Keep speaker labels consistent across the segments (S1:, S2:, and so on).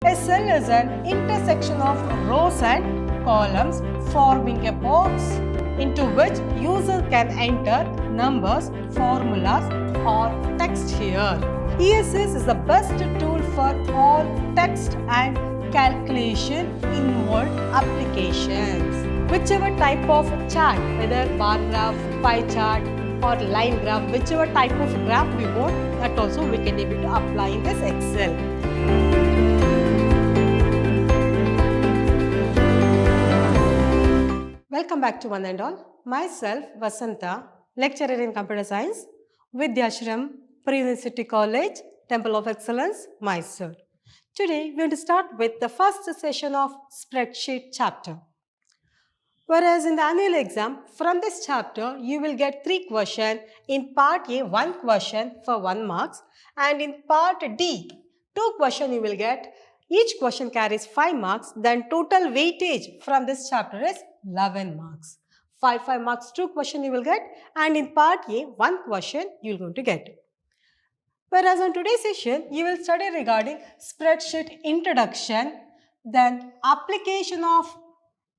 S1: A cell is an intersection of rows and columns forming a box into which user can enter numbers, formulas or text here. ESS is the best tool for all text and calculation involved applications. Whichever type of chart, whether bar graph, pie chart or line graph, whichever type of graph we want, that also we can able to apply in this Excel. Welcome back to one and all. Myself, Vasanta, lecturer in computer science, Vidhyaashram, Pre-University College, Temple of Excellence, Mysore. Today, we are going to start with the first session of Spreadsheet chapter. Whereas in the annual exam, from this chapter, you will get 3 questions. In part A, 1 question for 1 marks, and in part D, 2 questions you will get. Each question carries 5 marks. Then total weightage from this chapter is 11 marks. 5 marks, 2 questions you will get, and in part A, 1 question you are going to get. Whereas on today's session, you will study regarding spreadsheet introduction, then application of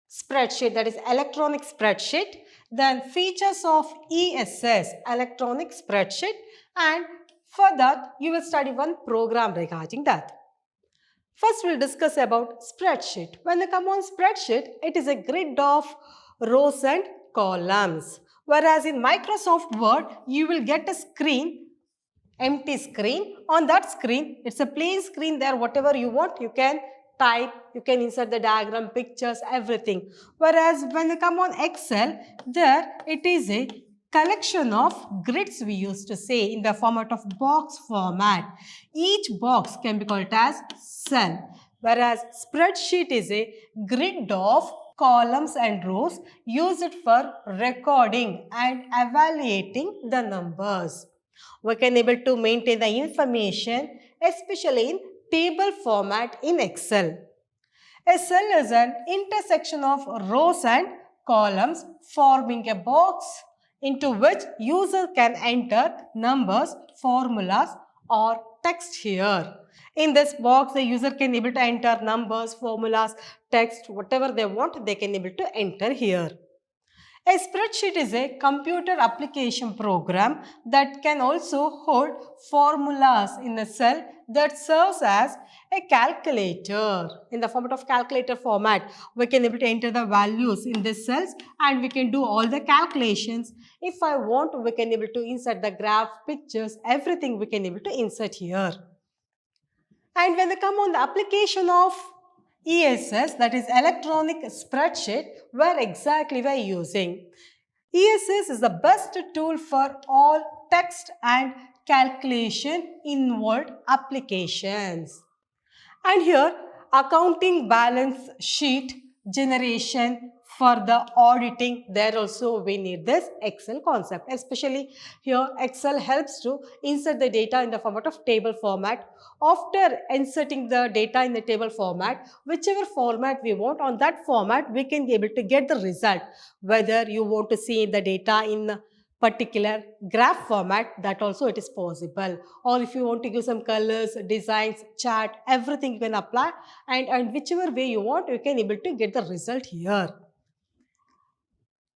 S1: spreadsheet, that is electronic spreadsheet, then features of ESS, electronic spreadsheet, and for that you will study one program regarding that. First, we'll discuss about spreadsheet. When they come on spreadsheet, it is a grid of rows and columns. Whereas in Microsoft Word, you will get a screen, empty screen. On that screen, it's a plain screen there. Whatever you want, you can type, you can insert the diagram, pictures, everything. Whereas when they come on Excel, there it is a collection of grids, we used to say, in the format of box format. Each box can be called as cell, whereas spreadsheet is a grid of columns and rows used for recording and evaluating the numbers. We can able to maintain the information, especially in table format in Excel. A cell is an intersection of rows and columns forming a box into which user can enter numbers, formulas or text here. In this box, the user can able to enter numbers, formulas, text, whatever they want, they can able to enter here. A spreadsheet is a computer application program that can also hold formulas in a cell that serves as a calculator. In the format of calculator format, we can able to enter the values in these cells and we can do all the calculations. If I want, we can able to insert the graph, pictures, everything we can able to insert here. And when they come on the application of ESS, that is electronic spreadsheet, where exactly we are using. ESS is the best tool for all text and calculation involved applications. And here, accounting balance sheet generation for the auditing, there also we need this Excel concept. Especially here, Excel helps to insert the data in the format of table format. After inserting the data in the table format, whichever format we want, on that format we can be able to get the result. Whether you want to see the data in particular graph format, that also it is possible. Or if you want to give some colors, designs, chart, everything you can apply, and whichever way you want, you can able to get the result here.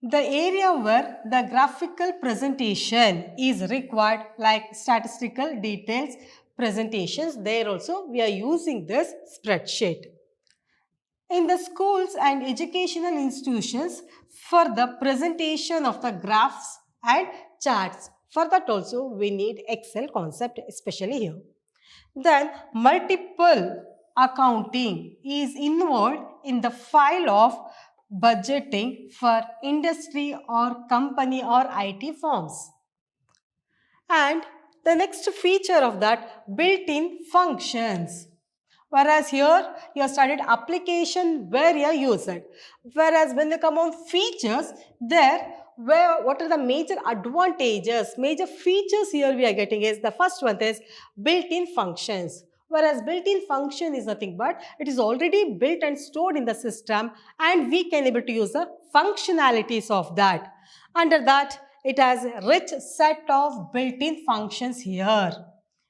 S1: The area where the graphical presentation is required, like statistical details presentations, there also we are using this spreadsheet. In the schools and educational institutions, for the presentation of the graphs and charts, for that also we need Excel concept, especially here. Then multiple accounting is involved in the file of budgeting for industry or company or IT firms. And the next feature of that, built-in functions. Whereas here you have studied application where you use it. Whereas when they come on features, there what are the major advantages, major features here we are getting is the first one is built-in functions. Whereas built-in function is nothing but it is already built and stored in the system and we can able to use the functionalities of that. Under that, it has a rich set of built-in functions here.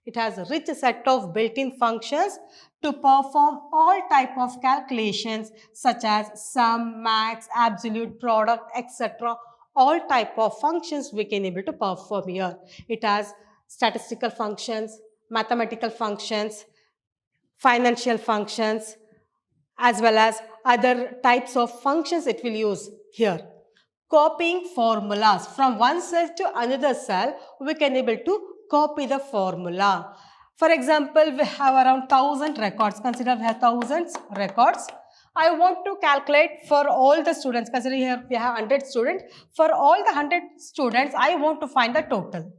S1: It has a rich set of built-in functions to perform all type of calculations such as sum, max, absolute, product, etc. All type of functions we can able to perform here. It has statistical functions, mathematical functions, financial functions, as well as other types of functions it will use here. Copying formulas from one cell to another cell, we can able to copy the formula. For example, we have around 1000 records. Consider we have thousands records. I want to calculate for all the students. Consider here we have 100 students. For all the 100 students, I want to find the total.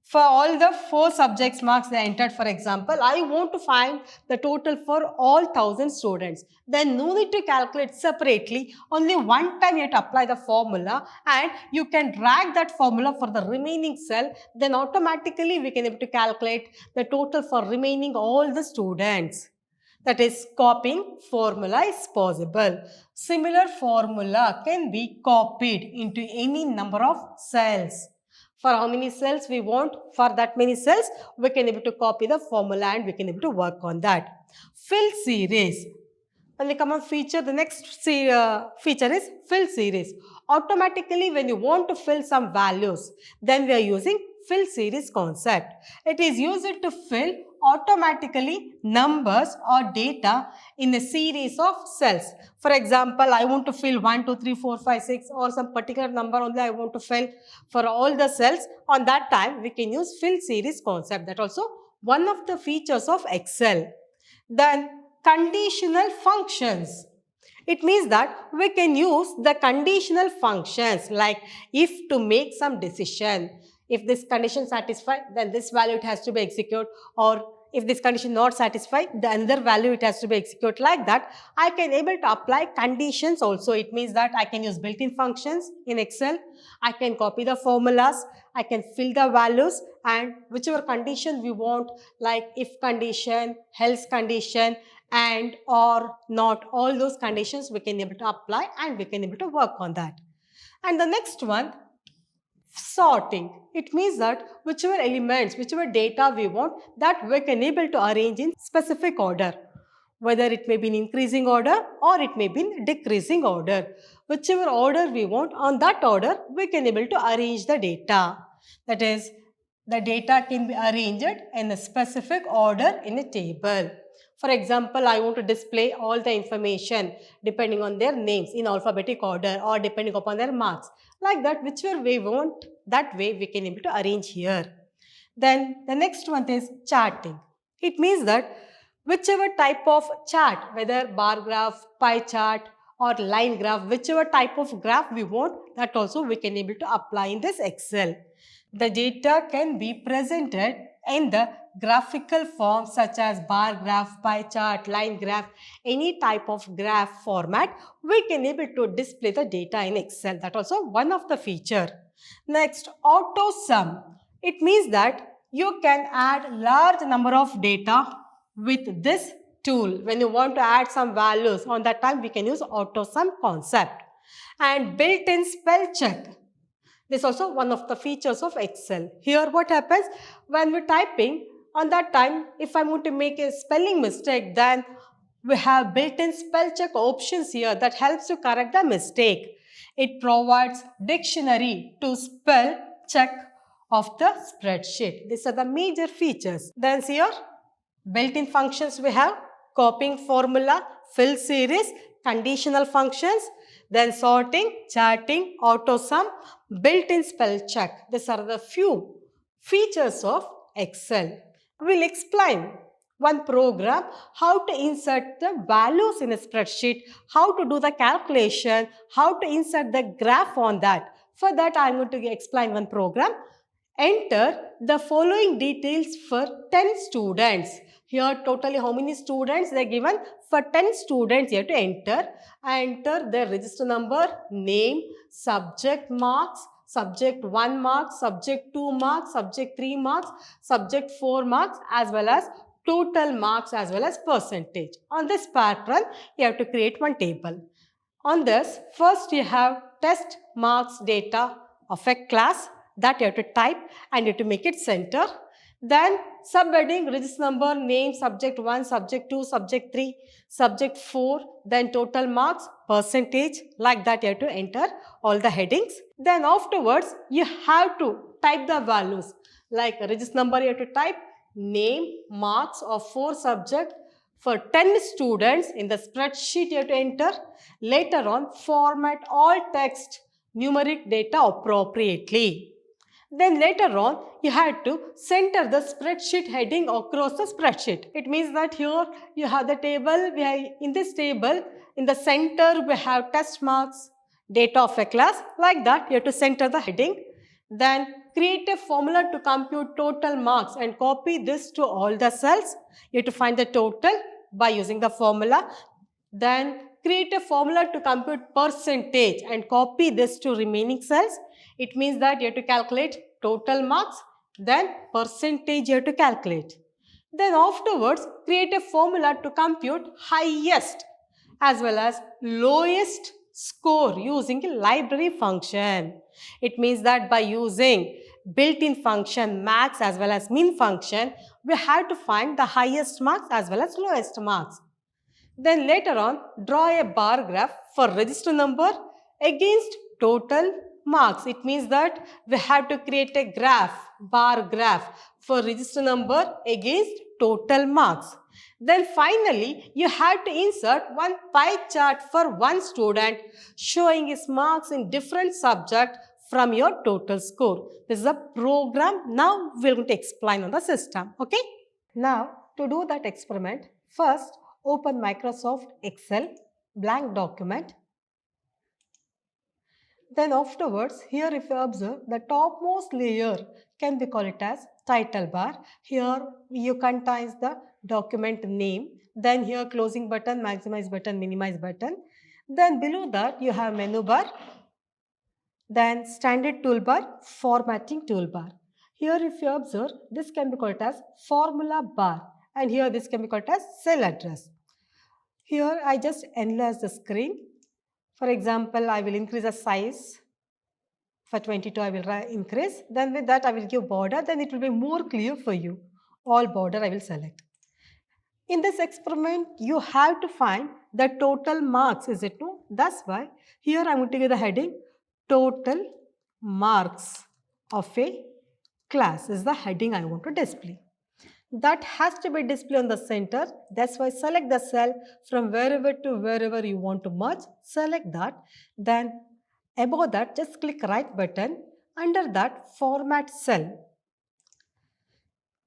S1: For all the 4 subjects marks they entered, for example, I want to find the total for all 1000 students. Then no need to calculate separately. Only one time you have to apply the formula and you can drag that formula for the remaining cell. Then automatically we can able to calculate the total for remaining all the students. That is, copying formula is possible. Similar formula can be copied into any number of cells. For how many cells we want, for that many cells, we can able to copy the formula and we can able to work on that. Fill series. When we come on feature, the next feature is fill series. Automatically, when you want to fill some values, then we are using fill series concept. It is used to fill automatically numbers or data in a series of cells. For example, I want to fill 1, 2, 3, 4, 5, 6 or some particular number only I want to fill for all the cells. On that time, we can use fill series concept. That also one of the features of Excel. Then conditional functions. It means that we can use the conditional functions like if to make some decision. If this condition satisfied, then this value it has to be executed, or if this condition not satisfied, the another value it has to be executed. Like that, I can able to apply conditions also. It means that I can use built-in functions in Excel. I can copy the formulas. I can fill the values and whichever condition we want, like if condition, else condition, and or not, all those conditions we can able to apply and we can able to work on that. And the next one, sorting. It means that whichever elements, whichever data we want, that we can able to arrange in specific order. Whether it may be in increasing order or it may be in decreasing order. Whichever order we want, on that order, we can able to arrange the data. That is, the data can be arranged in a specific order in a table. For example, I want to display all the information depending on their names in alphabetic order or depending upon their marks. Like that, whichever way we want, that way we can able to arrange here. Then the next one is charting. It means that whichever type of chart, whether bar graph, pie chart or line graph, whichever type of graph we want, that also we can able to apply in this Excel. The data can be presented in the graphical form such as bar graph, pie chart, line graph, any type of graph format, we can able to display the data in Excel. That also one of the feature. Next, auto sum. It means that you can add large number of data with this tool. When you want to add some values, on that time we can use auto sum concept. And built-in spell check. This is also one of the features of Excel. Here what happens, when we're typing, on that time, if I want to make a spelling mistake, then we have built-in spell check options here that helps to correct the mistake. It provides dictionary to spell check of the spreadsheet. These are the major features. Then here, built-in functions we have copying formula, fill series, conditional functions, then sorting, charting, auto sum, built-in spell check. These are the few features of Excel. We will explain one program, how to insert the values in a spreadsheet, how to do the calculation, how to insert the graph on that. For that, I am going to explain one program. Enter the following details for 10 students. Here totally how many students they are given? For 10 students you have to enter. Enter their register number, name, subject marks, subject 1 mark, subject 2 marks, subject 3 marks, subject 4 marks, as well as total marks as well as percentage. On this pattern, you have to create one table. On this, first you have test marks data of a class that you have to type and you have to make it center. Then subheading, register number, name, subject 1, subject 2, subject 3, subject 4, then total marks, percentage, like that you have to enter all the headings. Then afterwards, you have to type the values, like register number you have to type, name, marks of 4 subjects for 10 students in the spreadsheet you have to enter. Later on, format all text, numeric data appropriately. Then later on, you had to center the spreadsheet heading across the spreadsheet. It means that here you have the table, in this table, in the center we have test marks, data of a class, like that you have to center the heading. Then create a formula to compute total marks and copy this to all the cells. You have to find the total by using the formula. Then create a formula to compute percentage and copy this to remaining cells. It means that you have to calculate total marks, then percentage you have to calculate. Then afterwards, create a formula to compute highest as well as lowest score using a library function. It means that by using built-in function max as well as min function, we have to find the highest marks as well as lowest marks. Then later on, draw a bar graph for register number against total marks. It means that we have to create a graph, bar graph for register number against total marks. Then finally, you have to insert one pie chart for one student showing his marks in different subjects from your total score. This is a program. Now we are going to explain on the system. Okay? Now to do that experiment, first open Microsoft Excel, blank document. Then afterwards, here if you observe, the topmost layer can be called it as title bar. Here you contains the document name. Then here closing button, maximize button, minimize button. Then below that you have menu bar. Then standard toolbar, formatting toolbar. Here if you observe, this can be called as formula bar. And here this can be called as cell address. Here I just enlarge the screen. For example, I will increase the size. For 22, I will increase. Then with that, I will give border. Then it will be more clear for you. All border I will select. In this experiment, you have to find the total marks, is it no? That's why here I am going to give the heading total marks of a class is the heading I want to display. That has to be displayed on the center. That's why select the cell from wherever to wherever you want to merge. Select that. Then above that, just click right button. Under that, format cell.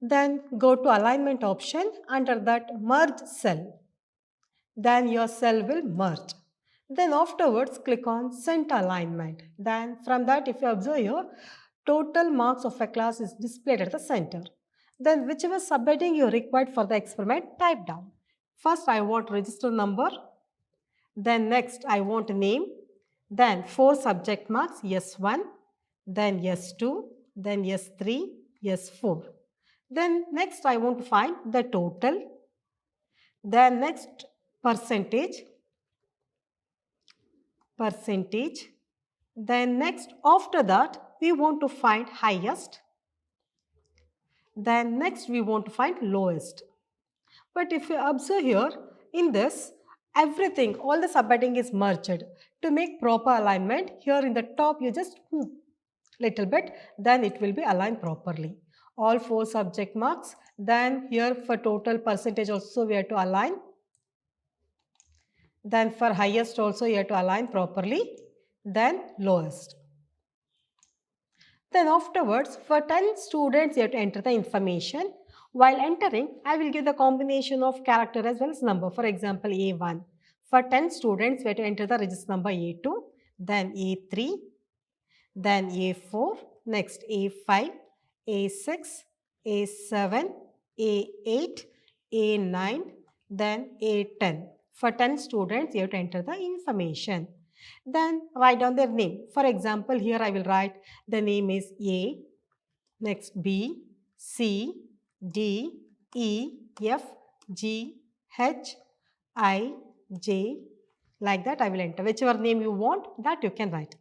S1: Then go to alignment option. Under that, merge cell. Then your cell will merge. Then afterwards, click on center alignment. Then from that, if you observe here, total marks of a class is displayed at the center. Then whichever subheading you required for the experiment, type down. First, I want register number. Then next, I want name. Then 4 subject marks, yes 1. Then yes 2. Then yes 3. Yes 4. Then next, I want to find the total. Then next, percentage. Then next, after that, we want to find highest. Then next we want to find lowest. But if you observe here, in this, everything, all the subheading is merged. To make proper alignment, here in the top you just move little bit, then it will be aligned properly. All 4 subject marks. Then here for total percentage also we have to align. Then for highest also you have to align properly. Then lowest. Then afterwards, for 10 students, you have to enter the information. While entering, I will give the combination of character as well as number. For example, A1. For 10 students, we have to enter the register number A2, then A3, then A4, next A5, A6, A7, A8, A9, then A10. For 10 students, you have to enter the information. Then write down their name. For example, here I will write the name is A, next B, C, D, E, F, G, H, I, J. Like that I will enter. Whichever name you want, that you can write.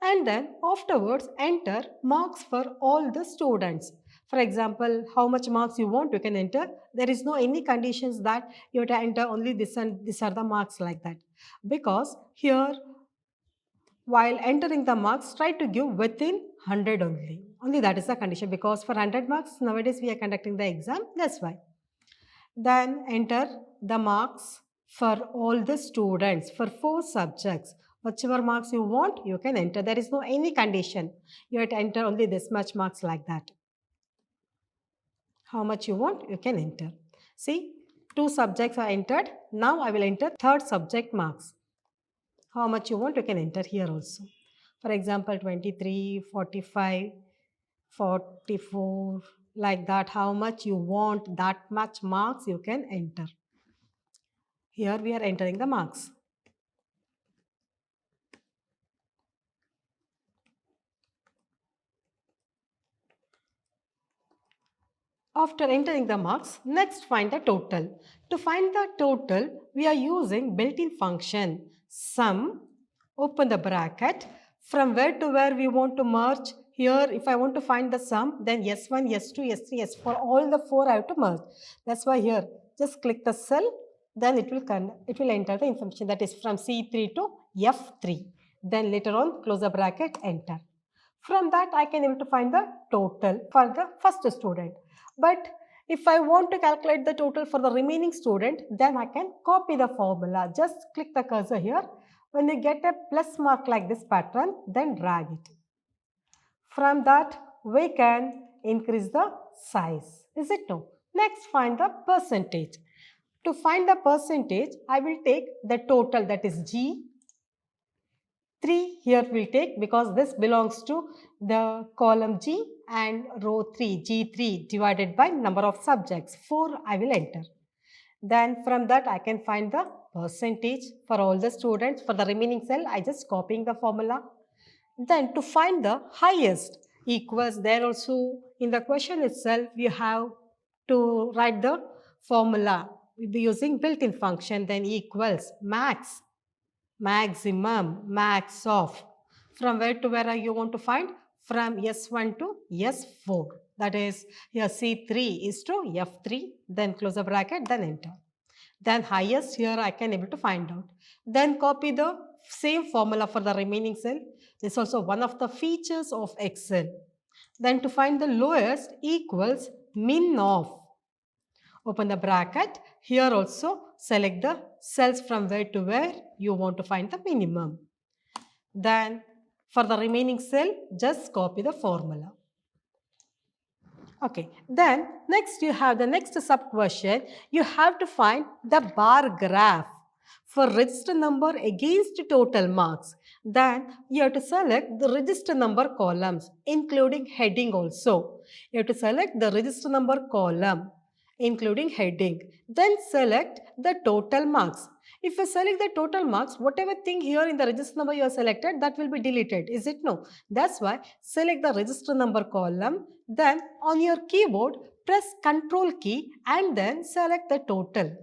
S1: And then afterwards enter marks for all the students. For example, how much marks you want, you can enter. There is no any conditions that you have to enter only this and these are the marks like that. Because here, while entering the marks, try to give within 100 only. Only that is the condition, because for 100 marks, nowadays we are conducting the exam, that's why. Then enter the marks for all the students for 4 subjects. Whichever marks you want, you can enter. There is no any condition. You have to enter only this much marks like that. How much you want, you can enter. See, 2 subjects are entered. Now I will enter third subject marks. How much you want, you can enter here also. For example, 23, 45, 44, like that. How much you want, that much marks you can enter. Here we are entering the marks. After entering the marks, next find the total. To find the total, we are using built-in function sum, open the bracket, from where to where we want to merge. Here, if I want to find the sum, then S1, S2, S3, S4, all the 4 I have to merge. That's why here, just click the cell, then it will enter the information, that is from C3 to F3. Then later on, close the bracket, enter. From that, I can able to find the total for the first student. But if I want to calculate the total for the remaining student, then I can copy the formula. Just click the cursor here. When you get a plus mark like this pattern, then drag it. From that, we can increase the size. Is it no? Next, find the percentage. To find the percentage, I will take the total, that is G. 3 here will take, because this belongs to the column G, and row 3, G3 divided by number of subjects. 4 I will enter. Then from that I can find the percentage for all the students. For the remaining cell, I just copying the formula. Then to find the highest equals, there also in the question itself you have to write the formula using built-in function, then equals max, maximum, max of. From where to where you want to find? From S1 to S4. That is, here C3 is to F3, then close the bracket, then enter. Then highest here I can able to find out. Then copy the same formula for the remaining cell. This is also one of the features of Excel. Then to find the lowest equals min of. Open the bracket. Here also select the cells from where to where you want to find the minimum. Then for the remaining cell, just copy the formula. Okay, then next you have the next sub question. You have to find the bar graph for register number against total marks. Then you have to select the register number columns, including heading also. You have to select the register number column, including heading. Then select the total marks. If you select the total marks, whatever thing here in the register number you have selected, that will be deleted. Is it no? That's why select the register number column. Then on your keyboard, press Ctrl key and then select the total.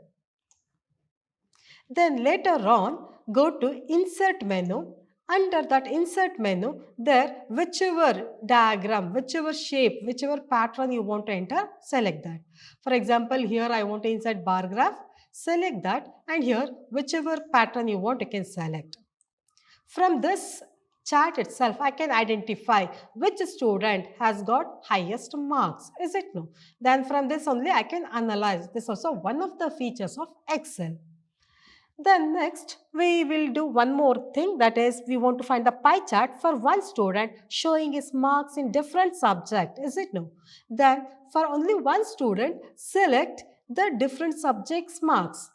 S1: Then later on, go to Insert menu. Under that Insert menu, there whichever diagram, whichever shape, whichever pattern you want to enter, select that. For example, here I want to insert bar graph. Select that, and here whichever pattern you want, you can select. From this chart itself, I can identify which student has got highest marks. Is it no? Then from this only I can analyze. This is also one of the features of Excel. Then next we will do one more thing, that is we want to find the pie chart for one student showing his marks in different subject. Is it no? Then for only one student, select the different subjects marks.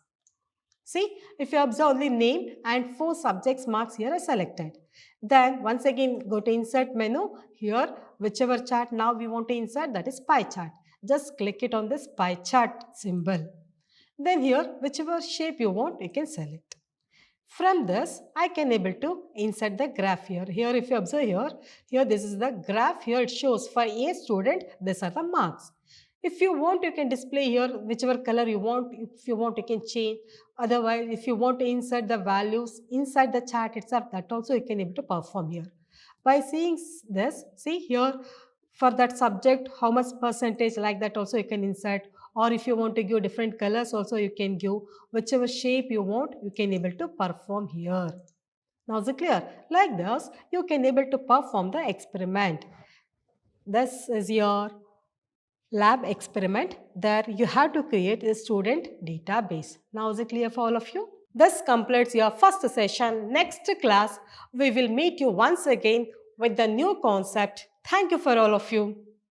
S1: See, if you observe only name and 4 subjects marks here are selected. Then once again go to Insert menu. Here whichever chart now we want to insert, that is pie chart. Just click it on this pie chart symbol. Then here whichever shape you want, you can select. From this, I can able to insert the graph here. Here if you observe here this is the graph. Here it shows for a student, these are the marks. If you want, you can display here whichever color you want. If you want, you can change. Otherwise, if you want to insert the values inside the chart itself, that also you can able to perform here. By seeing this, see here For that subject, how much percentage, like that also you can insert, or if you want to give different colors also you can give, whichever shape you want you can able to perform here. Now is it clear? Like this you can able to perform the experiment. This is your lab experiment. There you have to create a student database. Now is it clear for all of you? This completes your first session. Next class we will meet you once again with the new concept. Thank you for all of you.